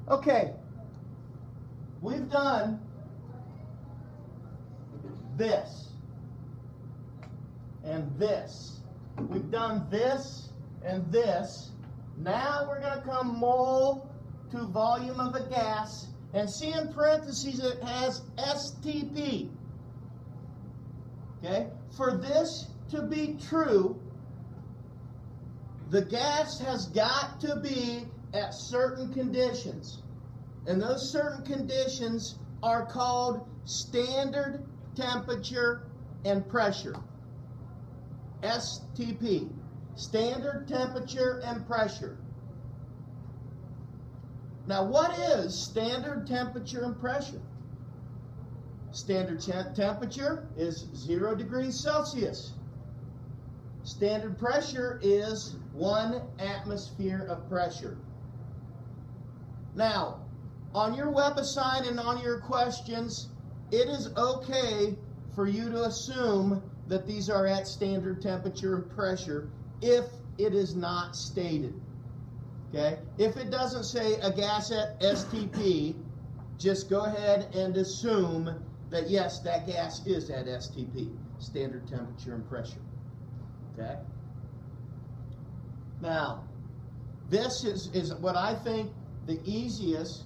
Okay, we've done this and this. We've done this and this. Now we're going to come mole to volume of a gas, and see in parentheses it has STP. Okay? For this to be true, the gas has got to be at certain conditions. And those certain conditions are called standard temperature and pressure. STP. Standard temperature and pressure. Now, what is standard temperature and pressure? Standard temperature is 0 degrees Celsius. Standard pressure is 1 atmosphere of pressure. Now, on your web assign and on your questions, it is okay for you to assume that these are at standard temperature and pressure if it is not stated. Okay? If it doesn't say a gas at STP, just go ahead and assume that yes, that gas is at STP, standard temperature and pressure. Okay? Now, this is what I think the easiest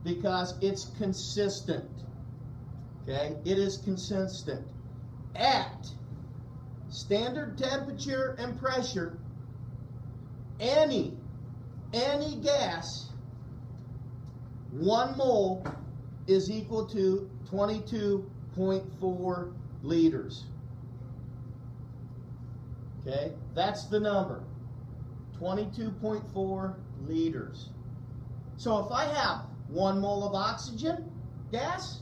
because it's consistent. Okay? It is consistent. At standard temperature and pressure, any gas, 1 mole is equal to 22.4 liters. Okay, that's the number, 22.4 liters. So if I have 1 mole of oxygen gas,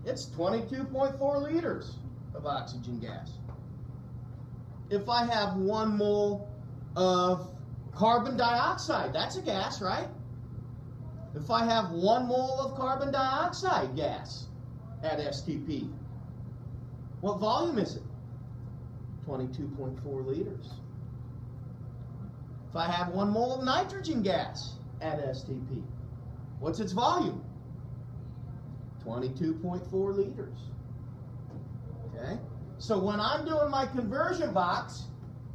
it's 22.4 liters of oxygen gas. If I have 1 mole of carbon dioxide, that's a gas, right? If I have 1 mole of carbon dioxide gas at STP, what volume is it? 22.4 liters. If I have 1 mole of nitrogen gas at STP, what's its volume? 22.4 liters. Okay? So when I'm doing my conversion box,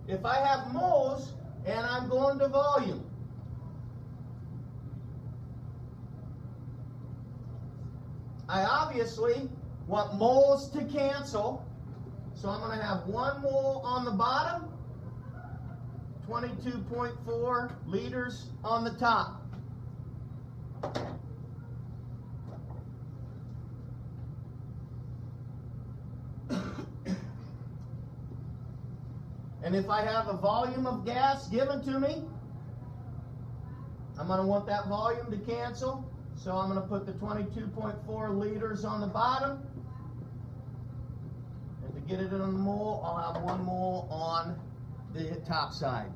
if I have moles and I'm going to volume, I obviously want moles to cancel, so I'm going to have 1 mole on the bottom, 22.4 liters on the top. And if I have a volume of gas given to me, I'm going to want that volume to cancel. So I'm going to put the 22.4 liters on the bottom. And to get it in a mole, I'll have 1 mole on the top side.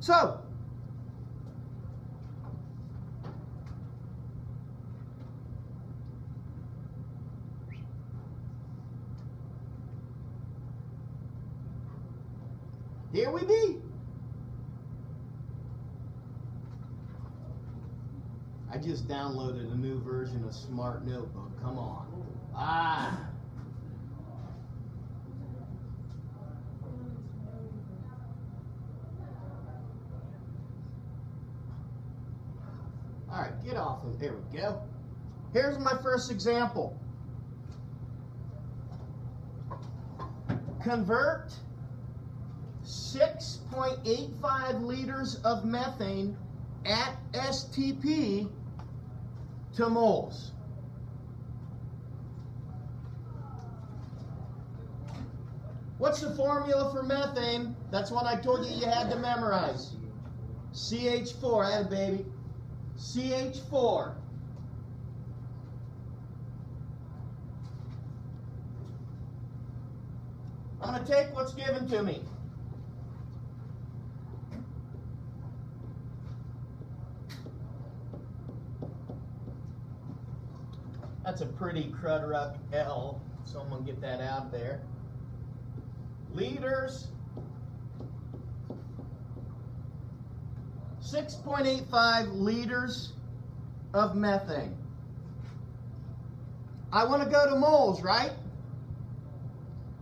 So, here we be. I just downloaded a new version of Smart Notebook. Come on. All right, get off of, there we go. Here's my first example. Convert 6.85 liters of methane at STP to moles. What's the formula for methane? That's what I told you had to memorize. CH4, add baby. CH4. I'm going to take what's given to me. That's a pretty crud-ruck L. Someone get that out there. Liters. 6.85 liters of methane. I want to go to moles, right?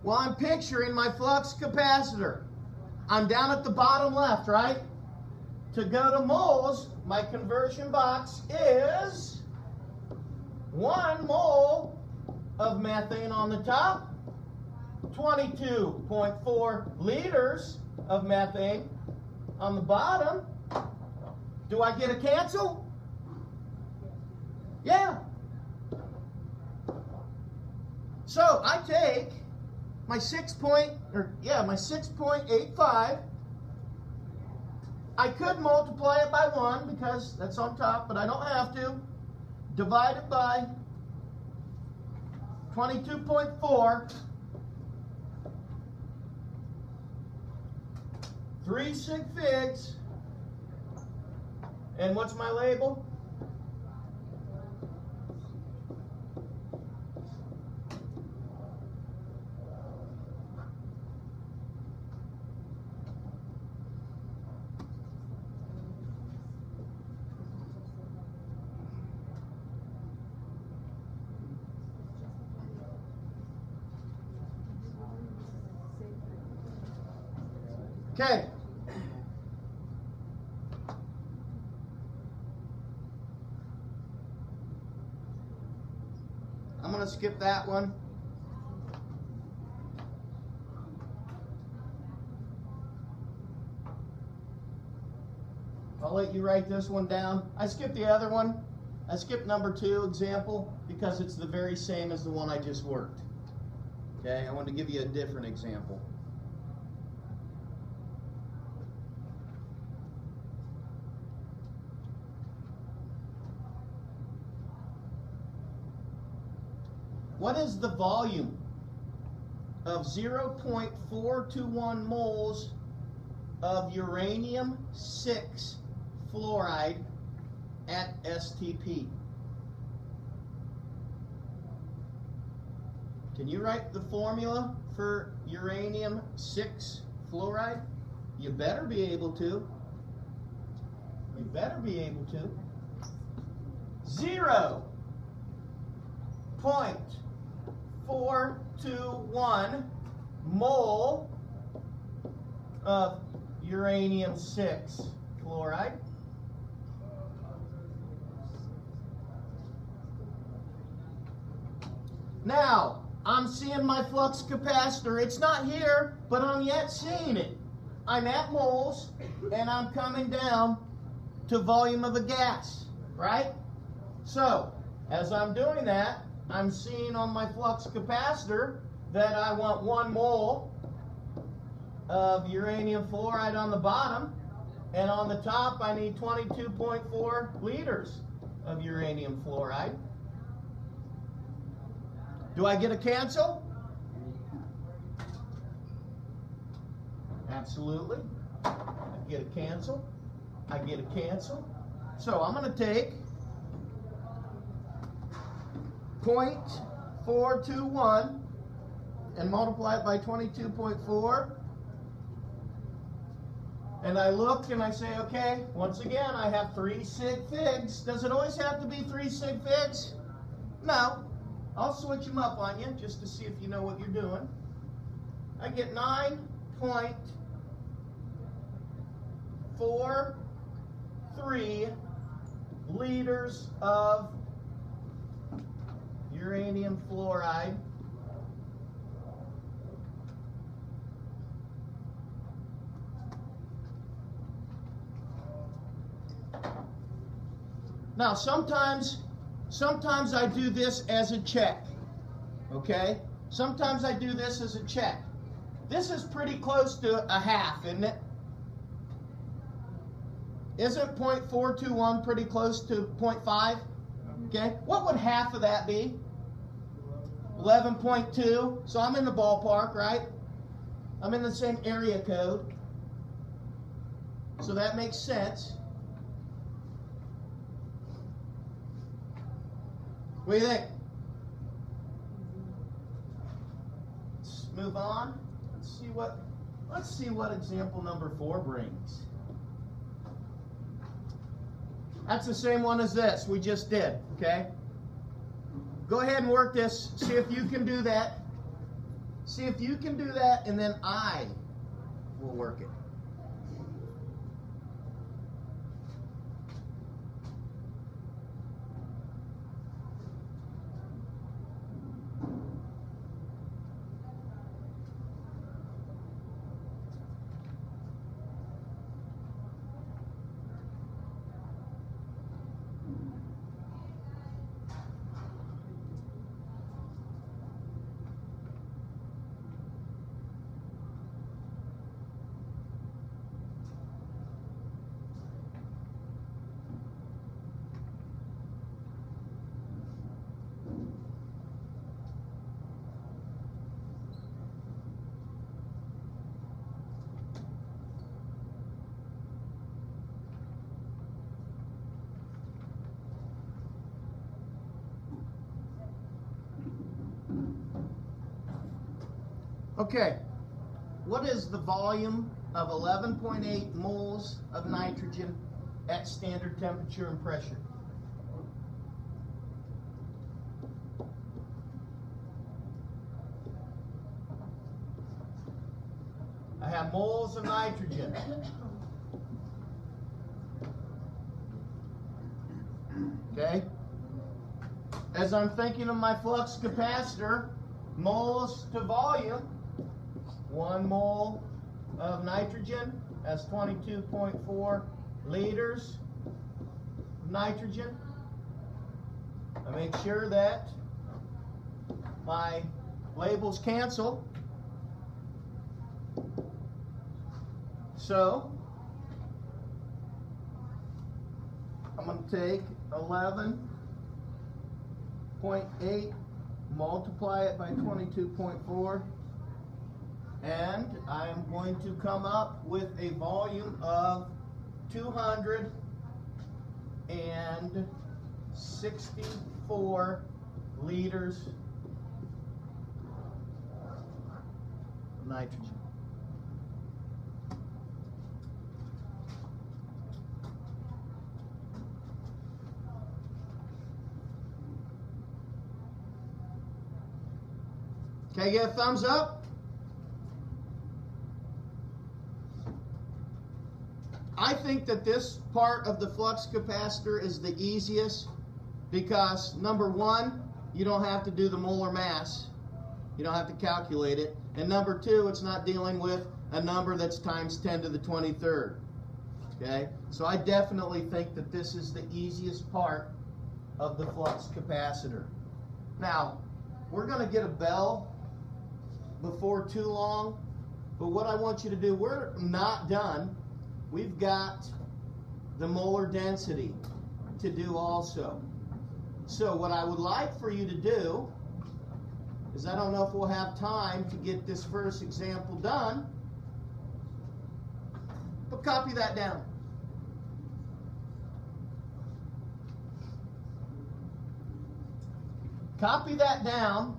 Well, I'm picturing my flux capacitor. I'm down at the bottom left, right? To go to moles, my conversion box is 1 mole of methane on the top, 22.4 liters of methane on the bottom. Do I get a cancel? Yeah. So I take my 6.85. I could multiply it by 1 because that's on top, but I don't have to. Divide it by 22.4. 3 sig figs. And what's my label? Okay. I'm going to skip that one. I'll let you write this one down. I skipped the other one. I skipped number 2 example because it's the very same as the one I just worked. Okay, I want to give you a different example. What is the volume of 0.421 moles of uranium-6 fluoride at STP? Can you write the formula for uranium-6 fluoride? You better be able to. You better be able to. 0.421 mole of uranium-6 fluoride. Now, I'm seeing my flux capacitor. It's not here, but I'm yet seeing it. I'm at moles, and I'm coming down to volume of a gas, right? So, as I'm doing that, I'm seeing on my flux capacitor that I want 1 mole of uranium fluoride on the bottom, and on the top I need 22.4 liters of uranium fluoride. Do I get a cancel? Absolutely. I get a cancel. I get a cancel. So I'm going to take 0.421 and multiply it by 22.4. And I look and I say, okay, once again, I have 3 sig figs. Does it always have to be 3 sig figs? No. I'll switch them up on you just to see if you know what you're doing. I get 9.43 liters of uranium fluoride. Now, sometimes I do this as a check, okay? Sometimes I do this as a check. This is pretty close to a half, isn't it? Isn't 0.421 pretty close to 0.5? Okay, what would half of that be? 11.2, so I'm in the ballpark, right? I'm in the same area code. So that makes sense. What do you think? move on. Let's see what example number 4 brings. That's the same one as this we just did, okay? Go ahead and work this. See if you can do that. See if you can do that, and then I will work it. Okay, what is the volume of 11.8 moles of nitrogen at standard temperature and pressure? I have moles of nitrogen. Okay? As I'm thinking of my flux capacitor, moles to volume, 1 mole of nitrogen, that's 22.4 liters of nitrogen. I make sure that my labels cancel. So, I'm going to take 11.8, multiply it by 22.4, and I am going to come up with a volume of 264 liters of nitrogen. Can I get a thumbs up? I think that this part of the flux capacitor is the easiest because, number 1, you don't have to do the molar mass. You don't have to calculate it. And number 2, it's not dealing with a number that's times 10 to the 23rd. Okay? So I definitely think that this is the easiest part of the flux capacitor. Now, we're going to get a bell before too long, but what I want you to do, we're not done. We've got the molar density to do also. So what I would like for you to do is, I don't know if we'll have time to get this first example done, but copy that down. Copy that down.